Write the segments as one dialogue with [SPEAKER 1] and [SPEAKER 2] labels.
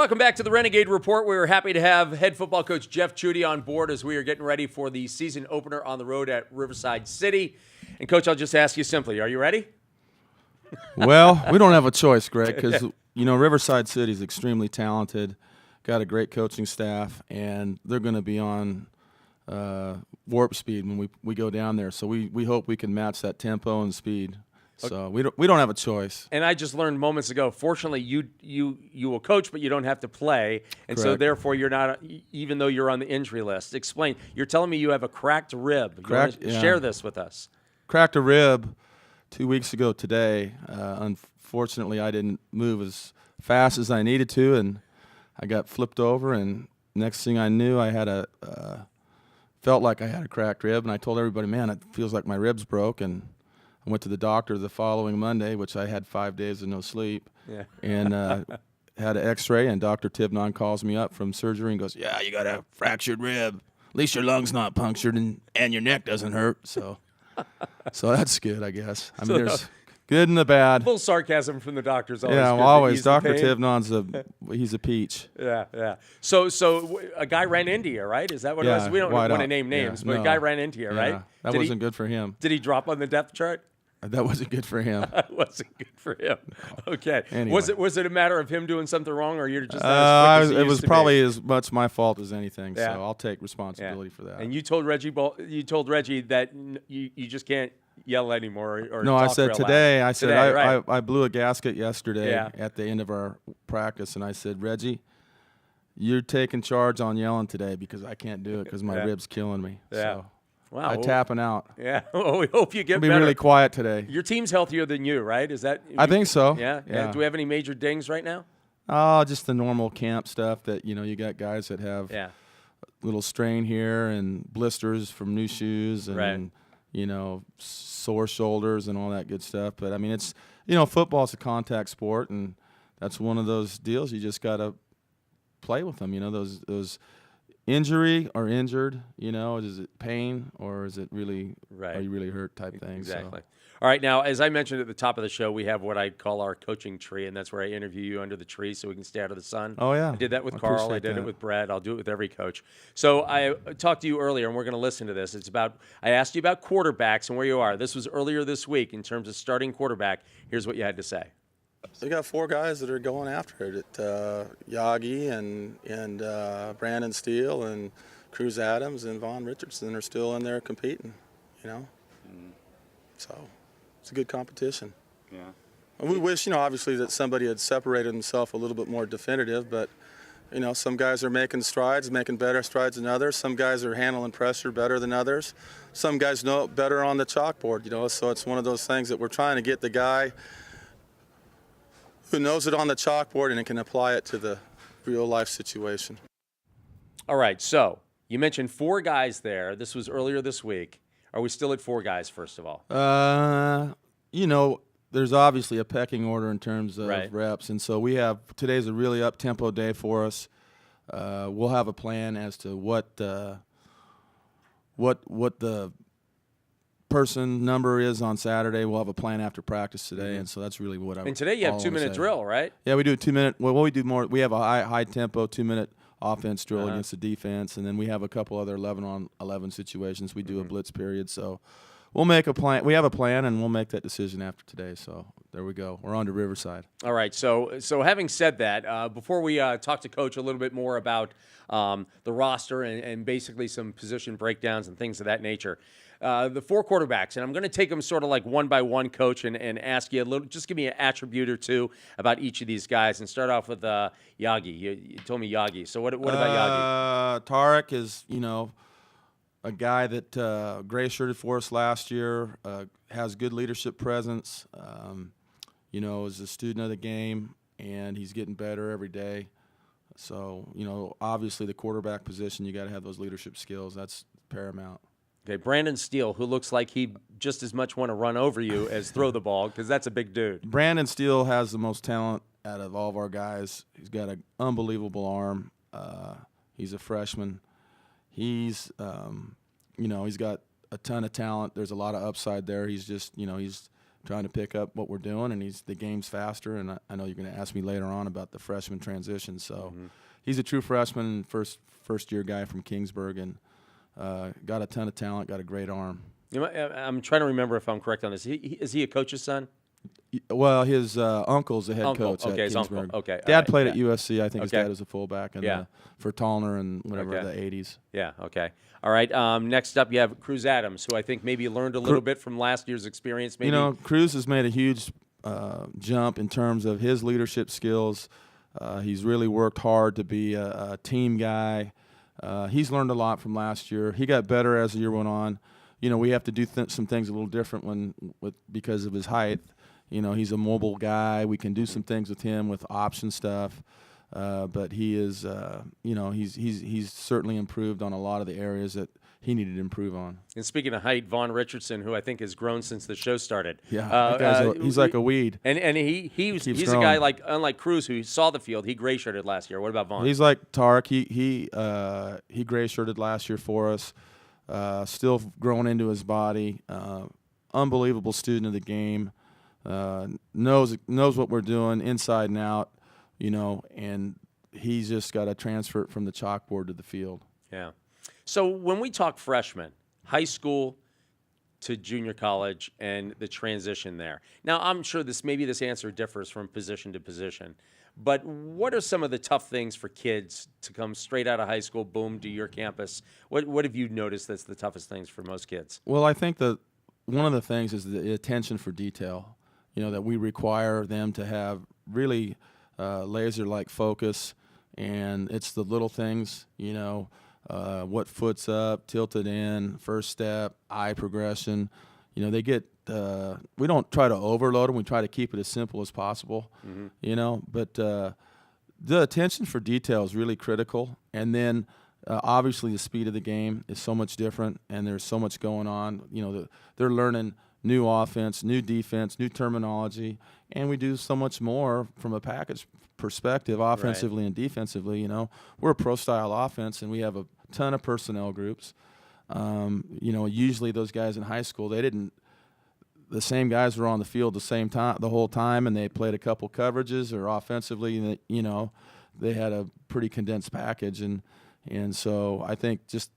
[SPEAKER 1] welcome back to the Renegade Report. We're happy to have head football coach Jeff Chudy on board as we are getting ready for the season opener on the road at Riverside City. And, Coach, I'll just ask you simply, are you ready?
[SPEAKER 2] Well, we don't have a choice, Greg, because, Riverside City is extremely talented, got a great coaching staff, and they're going to be on warp speed when we go down there. So we hope we can match that tempo and speed. So we don't have a choice.
[SPEAKER 1] And I just learned moments ago, fortunately, you will coach, but you don't have to play. And
[SPEAKER 2] Correct.
[SPEAKER 1] so, therefore, you're not, even though you're on the injury list. Explain. You're telling me you have a cracked rib. Share this with us.
[SPEAKER 2] Cracked a rib 2 weeks ago today. Unfortunately, I didn't move as fast as I needed to, and I got flipped over. And next thing I knew, I had felt like I had a cracked rib. And I told everybody, man, it feels like my rib's broke. And I went to the doctor the following Monday, which I had 5 days of no sleep, and had an X-ray. And Dr. Tibnon calls me up from surgery and goes, "Yeah, you got a fractured rib. At least your lung's not punctured and your neck doesn't hurt." So that's good, I guess. I mean, there's good and the bad.
[SPEAKER 1] Full sarcasm from the doctors. Always
[SPEAKER 2] yeah,
[SPEAKER 1] good
[SPEAKER 2] always.
[SPEAKER 1] to ease the
[SPEAKER 2] Dr.
[SPEAKER 1] pain.
[SPEAKER 2] Tibnon's he's a peach.
[SPEAKER 1] Yeah. So a guy ran into you, right? Is that what it was? We don't want to name names, but a guy ran into you, right?
[SPEAKER 2] That wasn't good for him.
[SPEAKER 1] Did he drop on the depth chart?
[SPEAKER 2] That wasn't good for him.
[SPEAKER 1] That wasn't good for him. Okay.
[SPEAKER 2] Anyway.
[SPEAKER 1] Was it a matter of him doing something wrong, or you're just not as quick as he
[SPEAKER 2] it
[SPEAKER 1] used
[SPEAKER 2] was
[SPEAKER 1] to
[SPEAKER 2] probably
[SPEAKER 1] be?
[SPEAKER 2] as much my fault as anything.
[SPEAKER 1] Yeah.
[SPEAKER 2] So I'll take responsibility for that.
[SPEAKER 1] And you told Reggie that you just can't yell anymore or
[SPEAKER 2] no,
[SPEAKER 1] talk
[SPEAKER 2] I said
[SPEAKER 1] real
[SPEAKER 2] today.
[SPEAKER 1] loud.
[SPEAKER 2] I said
[SPEAKER 1] Today, right.
[SPEAKER 2] I blew a gasket yesterday
[SPEAKER 1] Yeah.
[SPEAKER 2] at the end of our practice, and I said, Reggie, you're taking charge on yelling today because I can't do it because my rib's killing me.
[SPEAKER 1] Yeah.
[SPEAKER 2] So
[SPEAKER 1] Wow.
[SPEAKER 2] I'm tapping out.
[SPEAKER 1] Yeah. Well, we hope you get
[SPEAKER 2] I'll be
[SPEAKER 1] better.
[SPEAKER 2] really quiet today.
[SPEAKER 1] Your team's healthier than you, right? Is that?
[SPEAKER 2] I think so.
[SPEAKER 1] Yeah. Do we have any major dings right now?
[SPEAKER 2] Oh, just the normal camp stuff that you got guys that have
[SPEAKER 1] Yeah.
[SPEAKER 2] little strain here and blisters from new shoes and sore shoulders and all that good stuff. But I mean, it's football's a contact sport, and that's one of those deals you just got to play with them. Those injury or injured, is it pain or is it really are you really hurt type thing?
[SPEAKER 1] Exactly.
[SPEAKER 2] So.
[SPEAKER 1] All right. Now, as I mentioned at the top of the show, we have what I call our coaching tree, and that's where I interview you under the tree so we can stay out of the sun.
[SPEAKER 2] Oh, yeah.
[SPEAKER 1] I did that with
[SPEAKER 2] I
[SPEAKER 1] Carl. I
[SPEAKER 2] appreciate
[SPEAKER 1] did it
[SPEAKER 2] that.
[SPEAKER 1] with Brett. I'll do it with every coach. So I talked to you earlier, and we're going to listen to this. I asked you about quarterbacks and where you are. This was earlier this week in terms of starting quarterback. Here's what you had to say.
[SPEAKER 3] We got 4 guys that are going after it. Yagi and Brandon Steele and Cruz Adams and Vaughn Richardson are still in there competing, So it's a good competition.
[SPEAKER 4] Yeah.
[SPEAKER 3] And we wish, obviously that somebody had separated himself a little bit more definitive, but, some guys are making better strides than others. Some guys are handling pressure better than others. Some guys know it better on the chalkboard, so it's one of those things that we're trying to get the guy who knows it on the chalkboard and can apply it to the real life situation.
[SPEAKER 1] All right. So you mentioned 4 guys there. This was earlier this week. Are we still at 4 guys, first of all?
[SPEAKER 2] There's obviously a pecking order in terms of
[SPEAKER 1] Right.
[SPEAKER 2] reps, and so today's a really up-tempo day for us. We'll have a plan as to what the person number is on Saturday. We'll have a plan after practice today, and so that's really what I.
[SPEAKER 1] And today you have 2-minute drill, right?
[SPEAKER 2] Yeah, we do a 2-minute. Well, we do more. We have a high tempo 2-minute offense drill against the defense, and then we have a couple other 11-on-11 situations. We do a blitz period, so we'll make a plan. We have a plan, and we'll make that decision after today. So there we go. We're on to Riverside.
[SPEAKER 1] All right. So having said that, before we talk to Coach a little bit more about the roster and basically some position breakdowns and things of that nature, the 4 quarterbacks, and I'm going to take them sort of like one by one, Coach, and ask you just give me an attribute or two about each of these guys, and start off with Yagi. You told me Yagi. So what about Yagi?
[SPEAKER 2] Tarek is, a guy that gray shirted for us last year, has good leadership presence, is a student of the game, and he's getting better every day. So, obviously the quarterback position, you got to have those leadership skills. That's paramount.
[SPEAKER 1] Okay, Brandon Steele, who looks like he just as much want to run over you as throw the ball, because that's a big dude.
[SPEAKER 2] Brandon Steele has the most talent out of all of our guys. He's got an unbelievable arm. He's a freshman. He's, he's got a ton of talent. There's a lot of upside there. He's just, he's trying to pick up what we're doing, and the game's faster. And I know you're going to ask me later on about the freshman transition. So he's a true freshman, first-year guy from Kingsburg, and got a ton of talent, got a great arm.
[SPEAKER 1] I'm trying to remember if I'm correct on this. Is he a coach's son?
[SPEAKER 2] Well, his uncle's the head coach at
[SPEAKER 1] his
[SPEAKER 2] Kingsburg.
[SPEAKER 1] uncle. Okay.
[SPEAKER 2] Dad played at USC. I think his
[SPEAKER 1] Okay.
[SPEAKER 2] dad was a fullback
[SPEAKER 1] Yeah.
[SPEAKER 2] For Tallner and whatever
[SPEAKER 1] Okay.
[SPEAKER 2] the 80s.
[SPEAKER 1] Yeah, okay. All right, next up you have Cruz Adams, who I think maybe learned a little bit from last year's experience. Maybe.
[SPEAKER 2] You know, Cruz has made a huge jump in terms of his leadership skills. He's really worked hard to be a team guy. He's learned a lot from last year. He got better as the year went on. You know, we have to do some things a little different because of his height. You know, he's a mobile guy. We can do some things with him with option stuff. But he is, you know, he's certainly improved on a lot of the areas that he needed to improve on.
[SPEAKER 1] And speaking of height, Vaughn Richardson, who I think has grown since the show started.
[SPEAKER 2] Yeah, that guy's he's like a weed.
[SPEAKER 1] And he's a guy unlike Cruz, who saw the field. He gray shirted last year. What about Vaughn?
[SPEAKER 2] He's like Tarek. He gray shirted last year for us. Still growing into his body. Unbelievable student of the game. Knows what we're doing inside and out. You know, and he's just got to transfer it from the chalkboard to the field.
[SPEAKER 1] Yeah. So when we talk freshmen, high school to junior college and the transition there. Now, I'm sure this answer differs from position to position, but what are some of the tough things for kids to come straight out of high school, boom, to your campus? What have you noticed that's the toughest things for most kids?
[SPEAKER 2] Well, I think that one of the things is the attention for detail, you know, that we require them to have really laser-like focus, and it's the little things, you know, what foot's up, tilted in, first step, eye progression. You know, they get we don't try to overload them. We try to keep it as simple as possible, you know, but the attention for detail is really critical. And then obviously the speed of the game is so much different, and there's so much going on. You know, they're learning new offense, new defense, new terminology, and we do so much more from a package perspective, offensively and defensively. You know, we're a pro-style offense, and we have a ton of personnel groups. You know, usually those guys in high school, the same guys were on the field the whole time, and they played a couple coverages, or offensively, you know, they had a pretty condensed package, and so I think just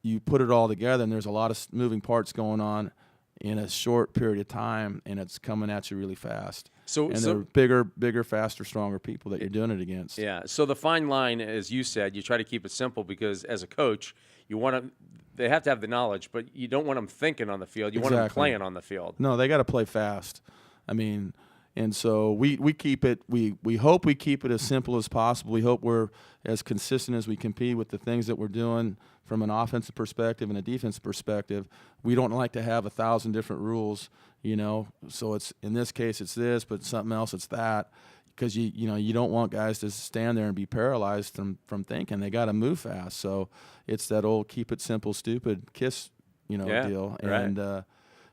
[SPEAKER 2] you put it all together, and there's a lot of moving parts going on in a short period of time, and it's coming at you really fast. They're bigger, faster, stronger people that you're doing it against.
[SPEAKER 1] Yeah. So the fine line, as you said, you try to keep it simple because as a coach, they have to have the knowledge, but you don't want them thinking on the field. You want them playing on the field.
[SPEAKER 2] No, they got to play fast. I mean, and so we keep it. We hope we keep it as simple as possible. We hope we're as consistent as we can be with the things that we're doing from an offensive perspective and a defensive perspective. We don't like to have 1,000 different rules, you know. So it's in this case it's this, but something else it's that, because you know you don't want guys to stand there and be paralyzed from thinking. They got to move fast. So it's that old keep it simple, stupid KISS, you know, deal.
[SPEAKER 1] Right.
[SPEAKER 2] And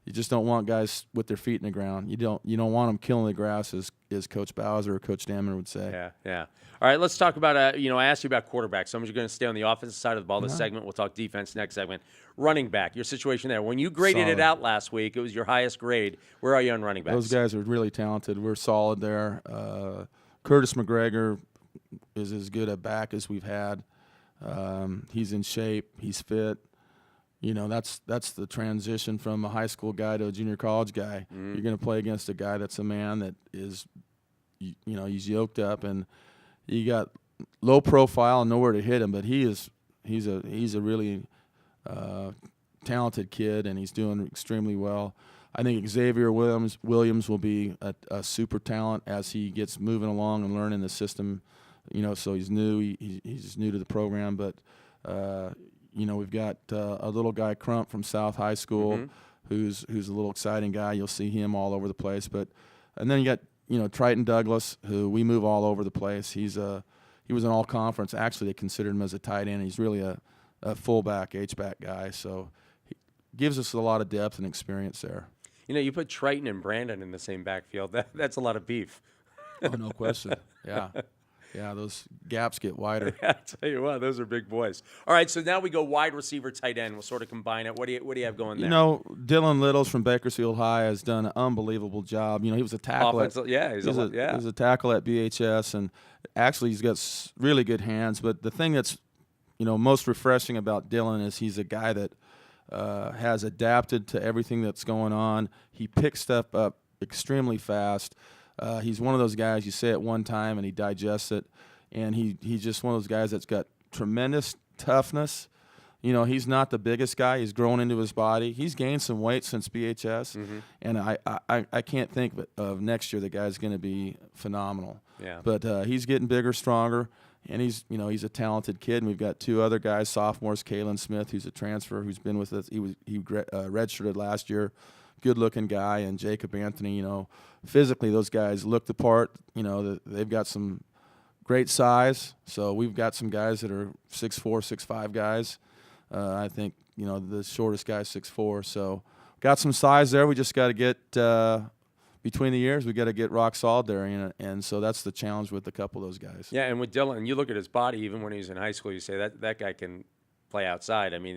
[SPEAKER 2] you just don't want guys with their feet in the ground. You don't want them killing the grass, as Coach Bowser or Coach Damon would say.
[SPEAKER 1] Yeah. All right, let's talk about, you know, I asked you about quarterbacks. So I'm just going to stay on the offensive side of the ball this segment. We'll talk defense next segment. Running back, your situation there. When you graded it out last week, it was your highest grade. Where are you on running backs?
[SPEAKER 2] Those guys are really talented. We're solid there. Curtis McGregor is as good a back as we've had. He's in shape. He's fit. You know, that's the transition from a high school guy to a junior college guy. You're going to play against a guy that's a man that is, you know, he's yoked up, and you got low profile and nowhere to hit him. But he's a really talented kid, and he's doing extremely well. I think Xavier Williams will be a super talent as he gets moving along and learning the system. You know, so he's new. He's new to the program, but. You know, we've got a little guy, Crump, from South High School, who's a little exciting guy. You'll see him all over the place. And then you got, you know, Triton Douglas, who we move all over the place. He was an all-conference. Actually, they considered him as a tight end. He's really a fullback, H-back guy. So he gives us a lot of depth and experience there.
[SPEAKER 1] You know, you put Triton and Brandon in the same backfield. That's a lot of beef.
[SPEAKER 2] Oh, no question. Yeah. Yeah, those gaps get wider.
[SPEAKER 1] I tell you what, those are big boys. All right, so now we go wide receiver, tight end. We'll sort of combine it. What do you have going there?
[SPEAKER 2] You know, Dylan Littles from Bakersfield High has done an unbelievable job. You know, he was a tackle. He was a tackle at BHS, and actually he's got really good hands. But the thing that's, you know, most refreshing about Dylan is he's a guy that has adapted to everything that's going on. He picks stuff up extremely fast. He's one of those guys you say it one time and he digests it, and he's just one of those guys that's got tremendous toughness. You know, he's not the biggest guy. He's grown into his body. He's gained some weight since BHS, and I can't think of next year the guy's going to be phenomenal.
[SPEAKER 1] Yeah.
[SPEAKER 2] But he's getting bigger, stronger, and he's a talented kid. And we've got two other guys, sophomores, Kalen Smith, who's a transfer, who's been with us. He redshirted last year. Good-looking guy, and Jacob Anthony. You know, physically those guys look the part. You know, they've got some great size. So we've got some guys that are 6'4", 6'5" guys. I think, you know, the shortest guy is 6'4". So got some size there. We just got to get between the years. We got to get rock solid there, and so that's the challenge with a couple of those guys.
[SPEAKER 1] Yeah, and with Dylan, you look at his body. Even when he was in high school, you say that guy can play outside. I mean,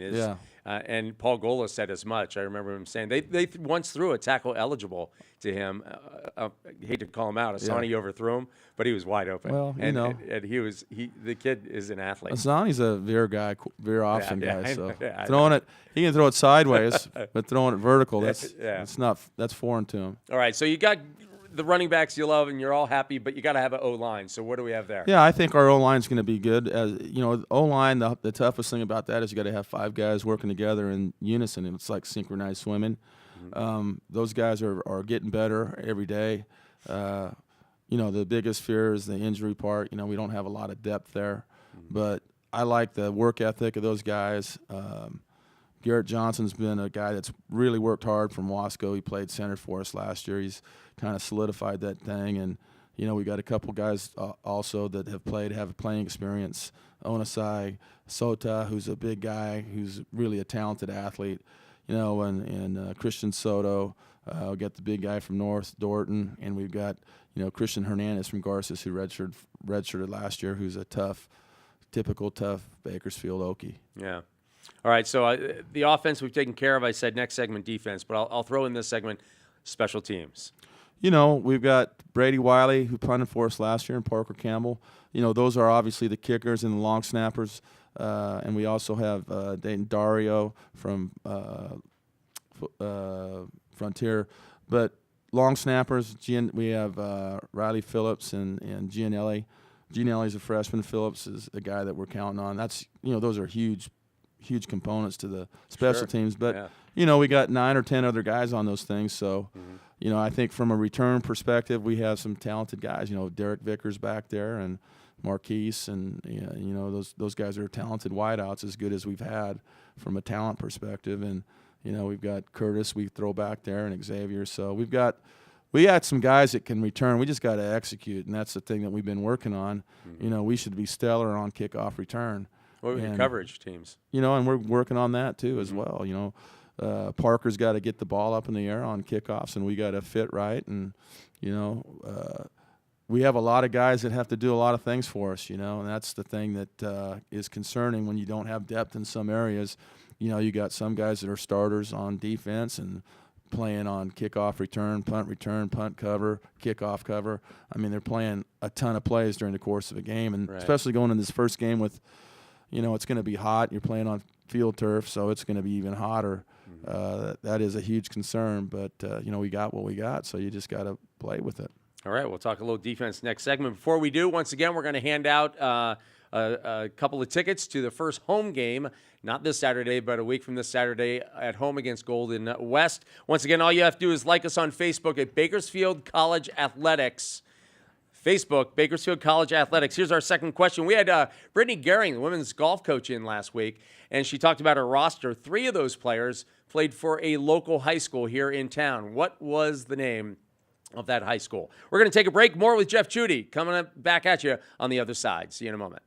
[SPEAKER 1] and Paul Gola said as much. I remember him saying they once threw a tackle eligible to him. I hate to call him out. Asani overthrew him, but he was wide open.
[SPEAKER 2] Well,
[SPEAKER 1] and the kid is an athlete.
[SPEAKER 2] Asani's a veer guy, veer option guy. So
[SPEAKER 1] yeah,
[SPEAKER 2] throwing it, he can throw it sideways, but throwing it vertical, that's foreign to him.
[SPEAKER 1] All right, so you got the running backs you love, and you're all happy, but you got to have an O-line. So what do we have there?
[SPEAKER 2] Yeah, I think our O-line's going to be good. As you know, O-line, the toughest thing about that is you got to have 5 guys working together in unison, and it's like synchronized swimming. Those guys are getting better every day. You know, the biggest fear is the injury part. You know, we don't have a lot of depth there, but I like the work ethic of those guys. Garrett Johnson's been a guy that's really worked hard from Wasco. He played center for us last year. He's kind of solidified that thing. And, you know, we got a couple guys also that have playing experience. Onasai Sota, who's a big guy, who's really a talented athlete, you know, and Christian Soto. We got the big guy from North Dorton, and we've got, you know, Christian Hernandez from Garces, who redshirted last year, who's a typical tough Bakersfield Okie.
[SPEAKER 1] Yeah. All right, so the offense we've taken care of. I said next segment defense, but I'll throw in this segment special teams.
[SPEAKER 2] You know, we've got Brady Wiley, who punted for us last year, and Parker Campbell. You know, those are obviously the kickers and the long snappers. And we also have Dayton Dario from Frontier. But long snappers, we have Riley Phillips and Gianelli. Gianelli's a freshman. Phillips is a guy that we're counting on. That's, you know, those are huge components to the special teams. But, you know, we got 9 or 10 other guys on those things. So, you know, I think from a return perspective, we have some talented guys. You know, Derek Vickers back there and Marquise, and, you know, those guys are talented wideouts, as good as we've had from a talent perspective. And, you know, we've got Curtis we throw back there and Xavier. So we got some guys that can return. We just got to execute, and that's the thing that we've been working on. You know, we should be stellar on kickoff return.
[SPEAKER 1] What were your coverage teams?
[SPEAKER 2] You know, and we're working on that too as well. You know, Parker's got to get the ball up in the air on kickoffs, and we got to fit right. And, you know, we have a lot of guys that have to do a lot of things for us, you know, and that's the thing that is concerning when you don't have depth in some areas. You know, you got some guys that are starters on defense and playing on kickoff return, punt cover, kickoff cover. I mean, they're playing a ton of plays during the course of a game, and especially going in this first game with, you know, it's going to be hot. You're playing on field turf, so it's going to be even hotter. That is a huge concern, but, you know, we got what we got, so you just got to play with it.
[SPEAKER 1] All right, we'll talk a little defense next segment. Before we do, once again, we're going to hand out a couple of tickets to the first home game, not this Saturday, but a week from this Saturday at home against Golden West. Once again, all you have to do is like us on Facebook at Bakersfield College Athletics. Facebook, Bakersfield College Athletics. Here's our second question. We had Brittany Gehring, the women's golf coach, in last week, and she talked about her roster. 3 of those players played for a local high school here in town. What was the name of that high school? We're going to take a break. More with Jeff Chudy coming back at you on the other side. See you in a moment.